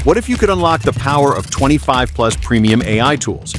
What if you could unlock the power of 25+ premium AI tools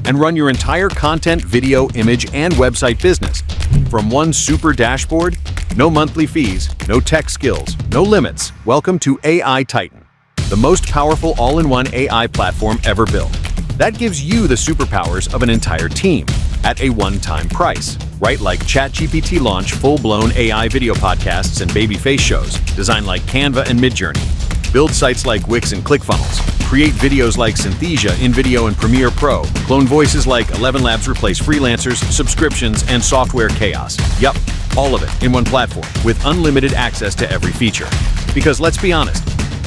and run your entire content, video, image, and website business from one super dashboard? No monthly fees, no tech skills, no limits. Welcome to AITechno, the most powerful all-in-one AI platform ever built. That gives you the superpowers of an entire team at a one-time price. Right, like ChatGPT launch full-blown AI video podcasts and baby face shows, designed like Canva and Midjourney. Build sites like Wix and ClickFunnels. Create videos like Synthesia, InVideo, and Premiere Pro. Clone voices like 11 Labs replace freelancers, subscriptions, and software chaos. Yup, all of it in one platform with unlimited access to every feature. Because let's be honest,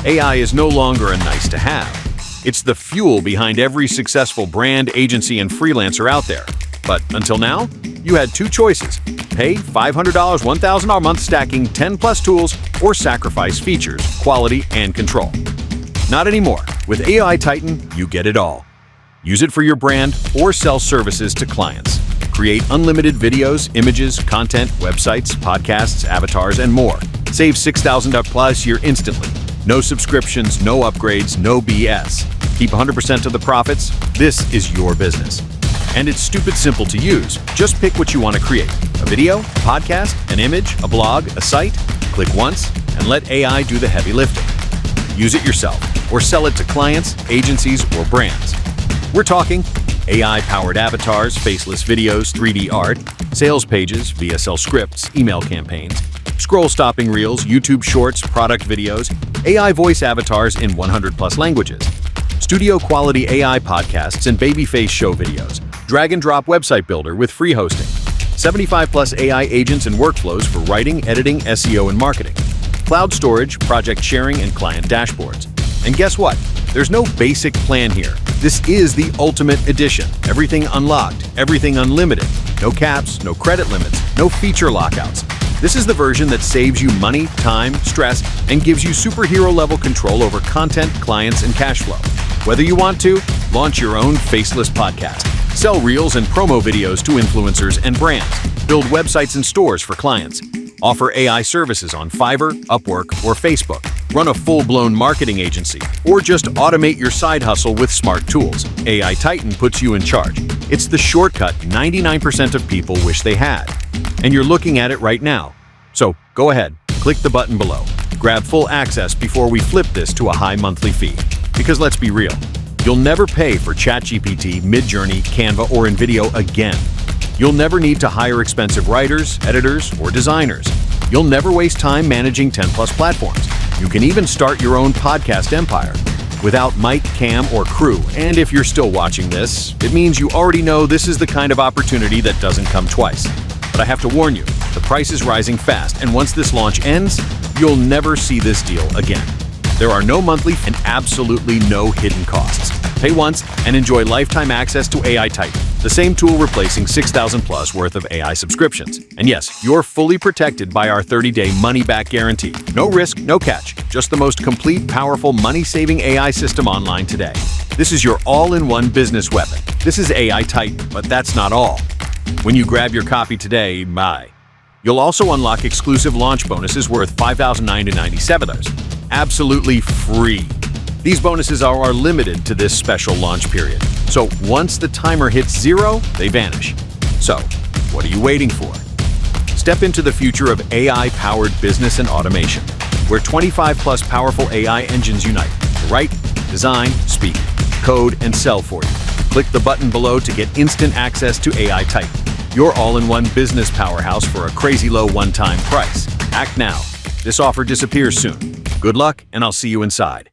AI is no longer a nice-to-have. It's the fuel behind every successful brand, agency, and freelancer out there. But until now, you had two choices: pay $500, $1,000 a month stacking 10+ tools, or sacrifice features, quality, and control. Not anymore. With AITechno, you get it all. Use it for your brand or sell services to clients. Create unlimited videos, images, content, websites, podcasts, avatars, and more. Save $6,000+ a year instantly. No subscriptions, no upgrades, no BS. Keep 100% of the profits. This is your business. And it's stupid simple to use. Just pick what you want to create: a video, a podcast, an image, a blog, a site. Click once and let AI do the heavy lifting. Use it yourself or sell it to clients, agencies, or brands. We're talking AI-powered avatars, faceless videos, 3D art, sales pages, VSL scripts, email campaigns, scroll-stopping reels, YouTube shorts, product videos, AI voice avatars in 100+ languages, studio-quality AI podcasts and babyface show videos, drag-and-drop website builder with free hosting, 75+ AI agents and workflows for writing, editing, SEO, and marketing, cloud storage, project sharing, and client dashboards. And guess what? There's no basic plan here. This is the ultimate edition. Everything unlocked, everything unlimited. No caps, no credit limits, no feature lockouts. This is the version that saves you money, time, stress, and gives you superhero-level control over content, clients, and cash flow. Whether you want to, launch your own faceless podcast, sell reels and promo videos to influencers and brands, build websites and stores for clients, offer AI services on Fiverr, Upwork, or Facebook, run a full-blown marketing agency, or just automate your side hustle with smart tools, AITechno puts you in charge. It's the shortcut 99% of people wish they had. And you're looking at it right now. So go ahead, click the button below. Grab full access before we flip this to a high monthly fee. Because let's be real, you'll never pay for ChatGPT, Midjourney, Canva, or InVideo again. You'll never need to hire expensive writers, editors, or designers. You'll never waste time managing 10+ platforms. You can even start your own podcast empire without mic, cam, or crew. And if you're still watching this, it means you already know this is the kind of opportunity that doesn't come twice. But I have to warn you, the price is rising fast, and once this launch ends, you'll never see this deal again. There are no monthly and absolutely no hidden costs. Pay once and enjoy lifetime access to AITechno, the same tool replacing $6,000+ worth of AI subscriptions. And yes, you're fully protected by our 30-day money-back guarantee. No risk, no catch, just the most complete, powerful, money-saving AI system online today. This is your all-in-one business weapon. This is AITechno, but that's not all. When you grab your copy today, bye. You'll also unlock exclusive launch bonuses worth $5,997. Absolutely free. These bonuses are limited to this special launch period. So once the timer hits 0, they vanish. So what are you waiting for? Step into the future of AI-powered business and automation, where 25+ powerful AI engines unite to write, design, speak, code, and sell for you. Click the button below to get instant access to AITechno, your all-in-one business powerhouse for a crazy low one-time price. Act now. This offer disappears soon. Good luck, and I'll see you inside.